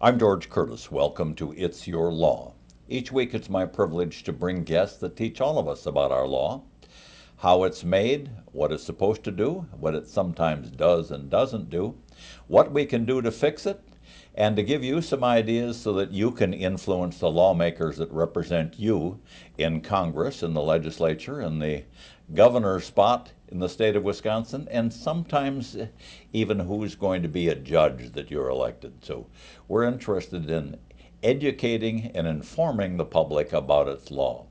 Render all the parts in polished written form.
I'm George Curtis. Welcome to It's Your Law. Each week it's my privilege to bring guests that teach all of us about our law, how it's made, what it's supposed to do, what it sometimes does and doesn't do, what we can do to fix it, and to give you some ideas so that you can influence the lawmakers that represent you in Congress, in the legislature, in the governor's spot in the state of Wisconsin, and sometimes even who's going to be a judge that you're elected. So we're interested in educating and informing the public about its law.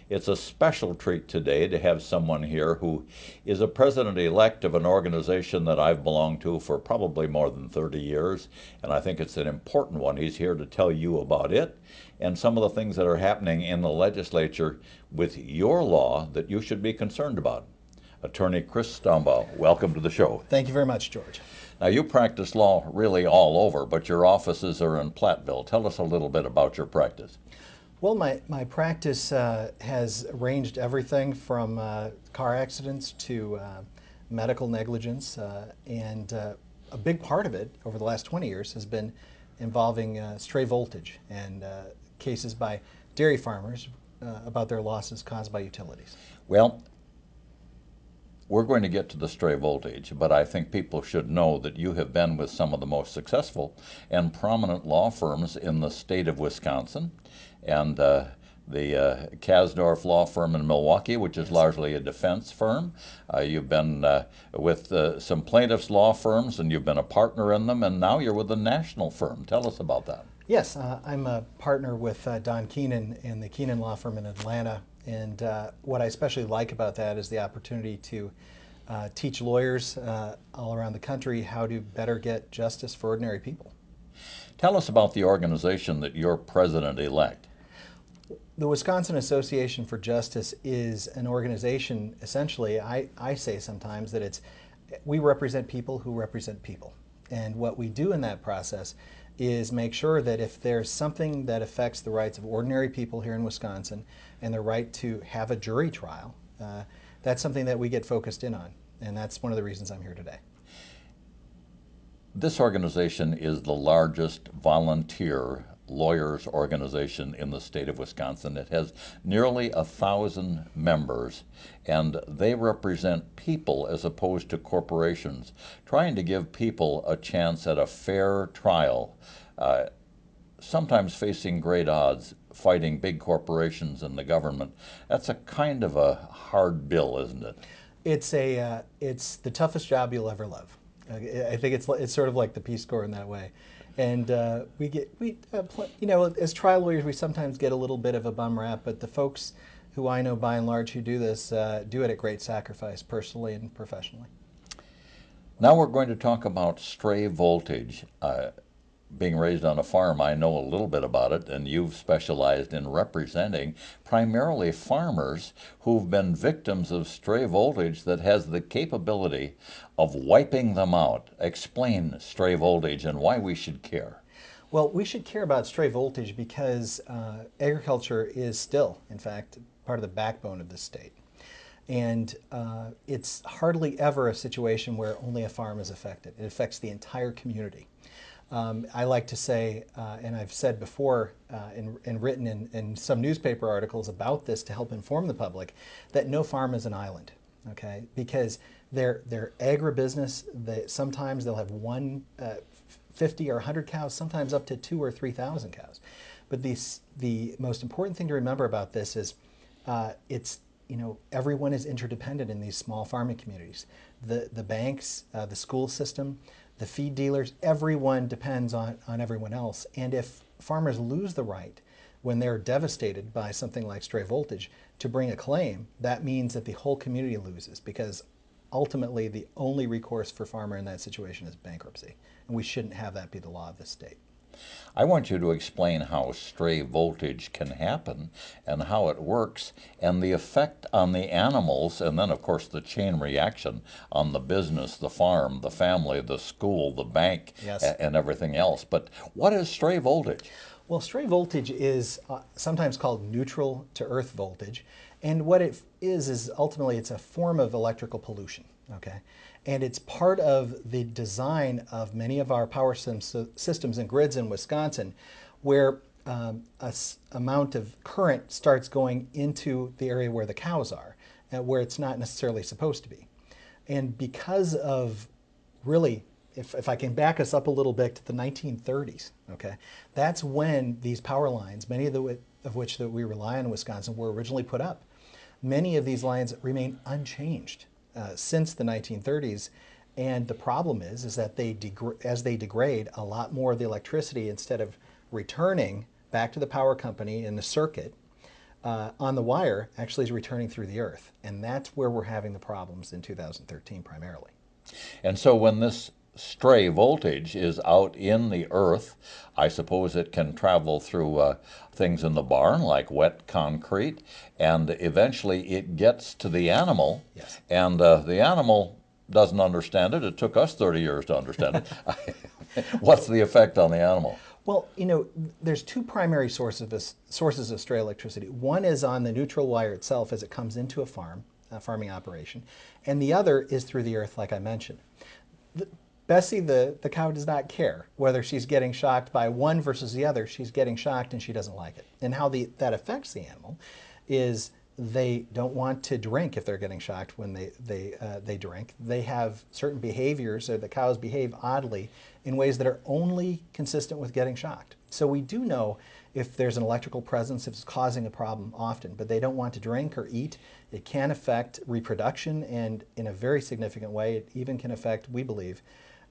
It's a special treat today to have someone here who is a president-elect of an organization that I've belonged to for probably more than 30 years, and I think it's an important one. He's here to tell you about it and some of the things that are happening in the legislature with your law that you should be concerned about. Attorney Chris Stombaugh, welcome to the show. Thank you very much, George. Now, you practice law really all over, but your offices are in Platteville. Tell us a little bit about your practice. Well, my practice has ranged everything from car accidents to medical negligence, and a big part of it over the last 20 years has been involving stray voltage and cases by dairy farmers about their losses caused by utilities. Well, we're going to get to the stray voltage, but I think people should know that you have been with some of the most successful and prominent law firms in the state of Wisconsin, and the Kasdorf law firm in Milwaukee, which is largely a defense firm. You've been with some plaintiffs' law firms, and you've been a partner in them, and now you're with a national firm. Tell us about that. Yes, I'm a partner with Don Keenan in the Keenan law firm in Atlanta, and what I especially like about that is the opportunity to teach lawyers all around the country how to better get justice for ordinary people. Tell us about the organization that you're president-elect. The Wisconsin Association for Justice is an organization, essentially, I say sometimes that we represent people who represent people. And what we do in that process is make sure that if there's something that affects the rights of ordinary people here in Wisconsin and their right to have a jury trial, that's something that we get focused in on. And that's one of the reasons I'm here today. This organization is the largest volunteer lawyers organization in the state of Wisconsin. It has nearly 1,000 members, and they represent people as opposed to corporations, trying to give people a chance at a fair trial, sometimes facing great odds, fighting big corporations and the government. That's a kind of a hard bill, isn't it? It's the toughest job you'll ever love. I think it's sort of like the Peace Corps in that way. And as trial lawyers, we sometimes get a little bit of a bum rap, but the folks who I know by and large who do this do it at great sacrifice, personally and professionally. Now we're going to talk about stray voltage. Being raised on a farm, I know a little bit about it, and you've specialized in representing primarily farmers who've been victims of stray voltage that has the capability of wiping them out. Explain stray voltage and why we should care. Well, we should care about stray voltage because agriculture is still, in fact, part of the backbone of this state. And it's hardly ever a situation where only a farm is affected. It affects the entire community. I like to say, and I've said before and written in some newspaper articles about this to help inform the public, that no farm is an island, okay? Because they're agribusiness. Sometimes they'll have 50 or 100 cows, sometimes up to 2,000 or 3,000 cows. But the most important thing to remember about this is everyone is interdependent in these small farming communities. The banks, the school system, the feed dealers, everyone depends on everyone else. And if farmers lose the right when they're devastated by something like stray voltage to bring a claim, that means that the whole community loses, because ultimately the only recourse for farmer in that situation is bankruptcy. And we shouldn't have that be the law of this state. I want you to explain how stray voltage can happen and how it works and the effect on the animals, and then of course the chain reaction on the business, the farm, the family, the school, the bank, Yes. And everything else. But what is stray voltage? Well, stray voltage is sometimes called neutral to earth voltage, and what it is ultimately it's a form of electrical pollution, okay? And it's part of the design of many of our power systems and grids in Wisconsin, where amount of current starts going into the area where the cows are, where it's not necessarily supposed to be. And because of really, if I can back us up a little bit to the 1930s, okay, that's when these power lines, many of which that we rely on in Wisconsin, were originally put up. Many of these lines remain unchanged since the 1930s. And the problem is that as they degrade, a lot more of the electricity, instead of returning back to the power company in the circuit on the wire, actually is returning through the earth. And that's where we're having the problems in 2013 primarily. And so when this stray voltage is out in the earth, I suppose it can travel through things in the barn like wet concrete, and eventually it gets to the animal. Yes. And the animal doesn't understand it. It took us 30 years to understand it. What's the effect on the animal? Well, there's two primary sources of stray electricity. One is on the neutral wire itself as it comes into a farming operation, and the other is through the earth, like I mentioned. Bessie, the cow, does not care whether she's getting shocked by one versus the other. She's getting shocked and she doesn't like it. And how that affects the animal is they don't want to drink if they're getting shocked when they drink. They have certain behaviors, or the cows behave oddly in ways that are only consistent with getting shocked. So we do know if there's an electrical presence, if it's causing a problem often, but they don't want to drink or eat. It can affect reproduction, and in a very significant way, it even can affect, we believe,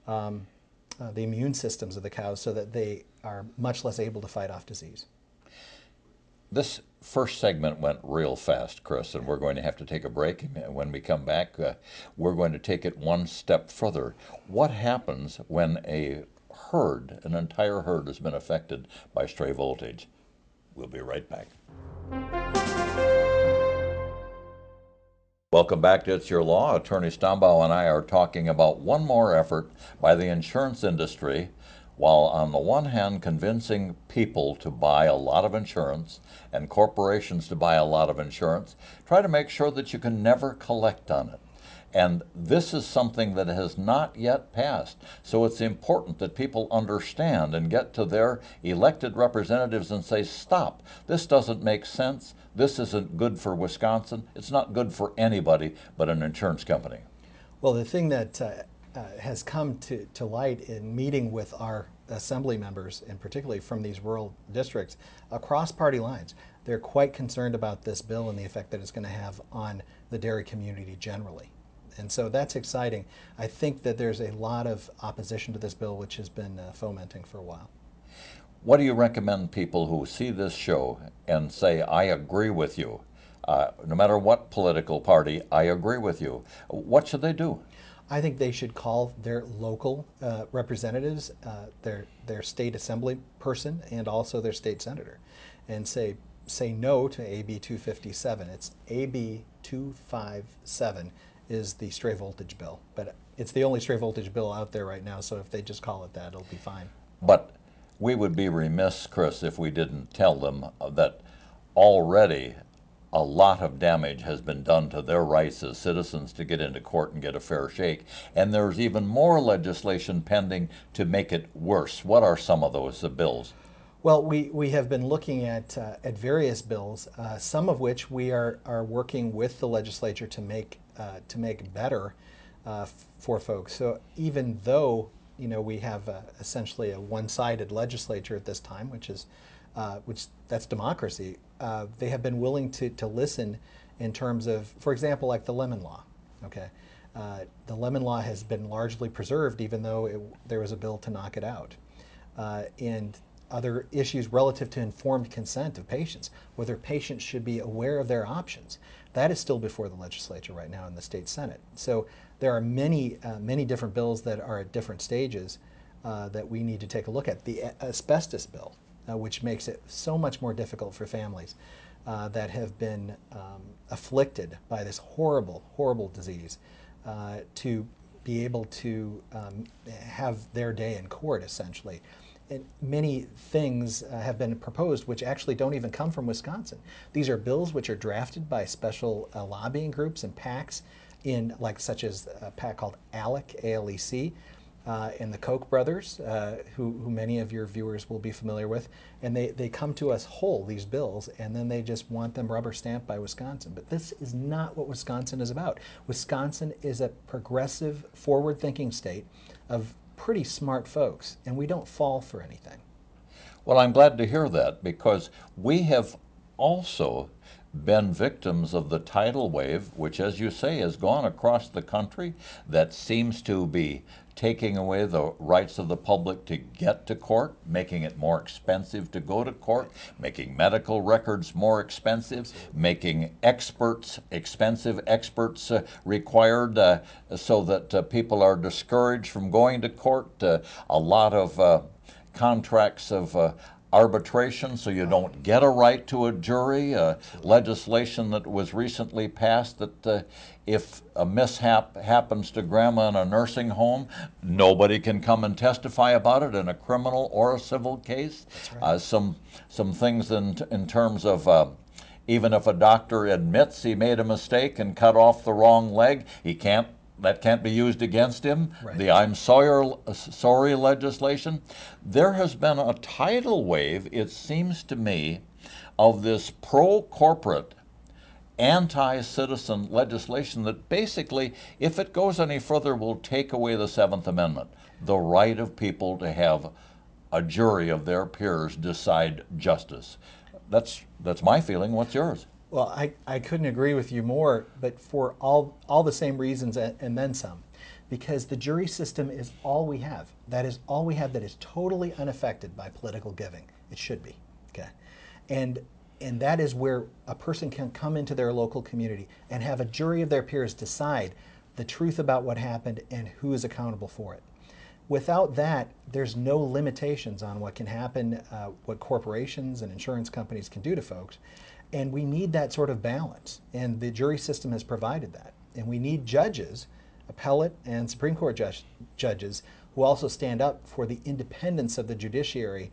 the immune systems of the cows, so that they are much less able to fight off disease. This first segment went real fast, Chris, and we're going to have to take a break. When we come back, we're going to take it one step further. What happens when an entire herd has been affected by stray voltage? We'll be right back. Welcome back to It's Your Law. Attorney Stombaugh and I are talking about one more effort by the insurance industry, while on the one hand convincing people to buy a lot of insurance and corporations to buy a lot of insurance, try to make sure that you can never collect on it. And this is something that has not yet passed. So it's important that people understand and get to their elected representatives and say, stop, this doesn't make sense. This isn't good for Wisconsin. It's not good for anybody but an insurance company. Well, the thing that has come to light in meeting with our assembly members, and particularly from these rural districts, across party lines, they're quite concerned about this bill and the effect that it's going to have on the dairy community generally. And so that's exciting. I think that there's a lot of opposition to this bill, which has been fomenting for a while. What do you recommend people who see this show and say, I agree with you? No matter what political party, I agree with you. What should they do? I think they should call their local representatives, their state assembly person, and also their state senator, and say no to AB 257. It's AB 257 is the stray voltage bill, but it's the only stray voltage bill out there right now, so if they just call it that, it'll be fine. But we would be remiss, Chris, if we didn't tell them that already a lot of damage has been done to their rights as citizens to get into court and get a fair shake. And there's even more legislation pending to make it worse. What are some of those bills? Well, we have been looking at various bills, some of which we are working with the legislature to make better for folks. So even though we have essentially a one-sided legislature at this time, which that's democracy, they have been willing to listen in terms of, for example, like the lemon law. Okay, the lemon law has been largely preserved, even though there was a bill to knock it out, and other issues relative to informed consent of patients, whether patients should be aware of their options. That is still before the legislature right now in the state Senate. So there are many different bills that are at different stages that we need to take a look at. The asbestos bill, which makes it so much more difficult for families that have been afflicted by this horrible, horrible disease to be able to have their day in court, essentially. And many things have been proposed which actually don't even come from Wisconsin. These are bills which are drafted by special lobbying groups and PACs in like such as a pack called ALEC, ALEC, and the Koch brothers, who many of your viewers will be familiar with, and they come to us whole, these bills, and then they just want them rubber stamped by Wisconsin. But this is not what Wisconsin is about. Wisconsin is a progressive, forward-thinking state of pretty smart folks, and we don't fall for anything. Well, I'm glad to hear that because we have also been victims of the tidal wave, which, as you say, has gone across the country, that seems to be taking away the rights of the public to get to court, making it more expensive to go to court, making medical records more expensive, making expensive experts required so that people are discouraged from going to court. A lot of contracts of arbitration, so you don't get a right to a jury. Legislation that was recently passed that if a mishap happens to grandma in a nursing home, nobody can come and testify about it in a criminal or a civil case. That's right. Some things in terms of even if a doctor admits he made a mistake and cut off the wrong leg, that can't be used against him. Right. The sorry legislation. There has been a tidal wave, it seems to me, of this pro-corporate, anti-citizen legislation that basically, if it goes any further, will take away the Seventh Amendment, the right of people to have a jury of their peers decide justice. That's my feeling. What's yours? Well, I couldn't agree with you more, but for all the same reasons and then some. Because the jury system is all we have. That is all we have that is totally unaffected by political giving. It should be. Okay. And that is where a person can come into their local community and have a jury of their peers decide the truth about what happened and who is accountable for it. Without that, there's no limitations on what can happen, what corporations and insurance companies can do to folks. And we need that sort of balance. And the jury system has provided that. And we need judges, appellate and Supreme Court judges, who also stand up for the independence of the judiciary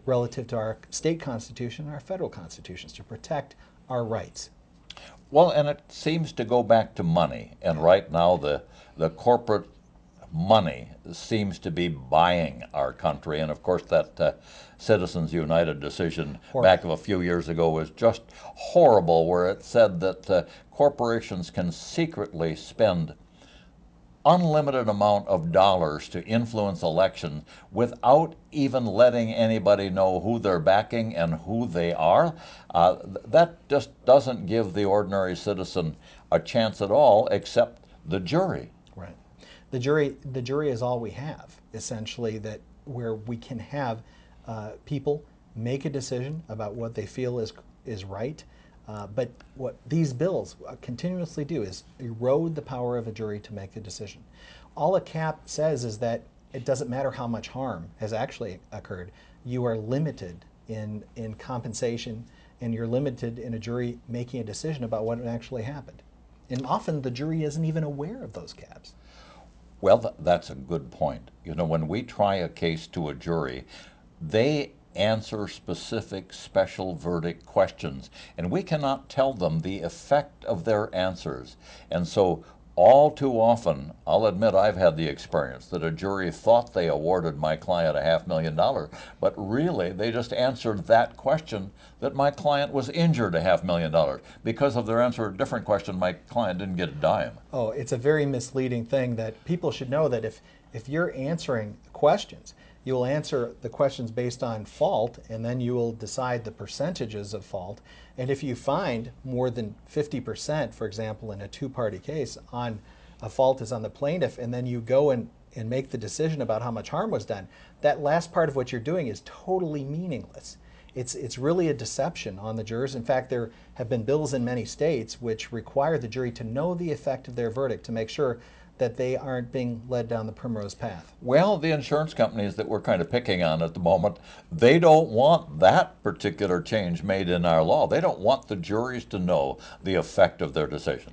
relative to our state constitution and our federal constitutions to protect our rights. Well, and it seems to go back to money. And right now, the corporate money seems to be buying our country. And of course, that Citizens United decision back of a few years ago was just horrible, where it said that corporations can secretly spend unlimited amount of dollars to influence elections without even letting anybody know who they're backing and who they are. That just doesn't give the ordinary citizen a chance at all, except the jury. Right. The jury is all we have, essentially, that where we can have people make a decision about what they feel is right. But what these bills continuously do is erode the power of a jury to make a decision. All a cap says is that it doesn't matter how much harm has actually occurred. You are limited in compensation, and you're limited in a jury making a decision about what actually happened. And often the jury isn't even aware of those caps. Well, that's a good point. You know, when we try a case to a jury, they answer specific special verdict questions, and we cannot tell them the effect of their answers. And so all too often, I'll admit I've had the experience that a jury thought they awarded my client $500,000, but really they just answered that question, that my client was injured $500,000. Because of their answer a different question, my client didn't get a dime. Oh, it's a very misleading thing that people should know, that if you're answering questions, you will answer the questions based on fault, and then you will decide the percentages of fault. And if you find more than 50%, for example, in a two-party case, on a fault is on the plaintiff, and then you go and make the decision about how much harm was done, that last part of what you're doing is totally meaningless. It's really a deception on the jurors. In fact, there have been bills in many states which require the jury to know the effect of their verdict to make sure that they aren't being led down the primrose path. Well, the insurance companies that we're kind of picking on at the moment, they don't want that particular change made in our law. They don't want the juries to know the effect of their decision.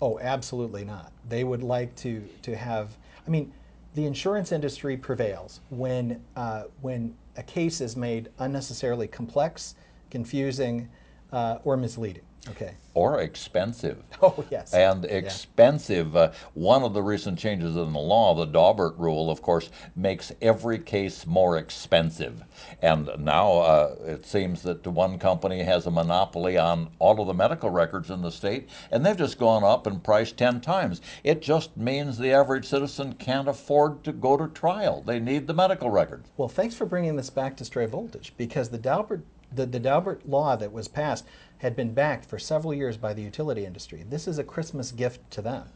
Oh, absolutely not. They would like to have, I mean, the insurance industry prevails when a case is made unnecessarily complex, confusing, or misleading. Okay. Or expensive. Oh, yes. And Yeah. expensive. One of the recent changes in the law, the Daubert rule, of course, makes every case more expensive. And now it seems that one company has a monopoly on all of the medical records in the state, and they've just gone up in price 10 times. It just means the average citizen can't afford to go to trial. They need the medical records. Well, thanks for bringing this back to stray voltage, because the Daubert law that was passed had been backed for several years by the utility industry. This is a Christmas gift to them.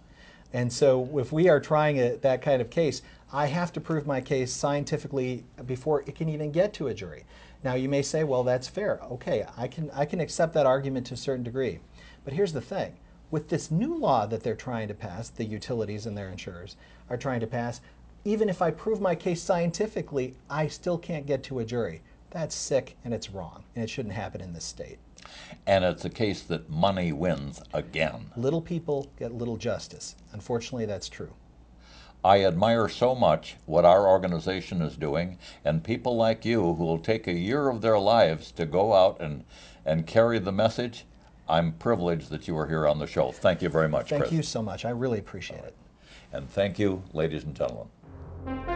And so if we are trying that kind of case, I have to prove my case scientifically before it can even get to a jury. Now you may say, well, that's fair. Okay, I can accept that argument to a certain degree. But here's the thing. With this new law that they're trying to pass, the utilities and their insurers are trying to pass, even if I prove my case scientifically, I still can't get to a jury. That's sick and it's wrong, and it shouldn't happen in this state. And it's a case that money wins again. Little people get little justice. Unfortunately, that's true. I admire so much what our organization is doing, and people like you who will take a year of their lives to go out and carry the message. I'm privileged that you are here on the show. Thank you very much, Thank Chris. you so much. I really appreciate it. And thank you, ladies and gentlemen.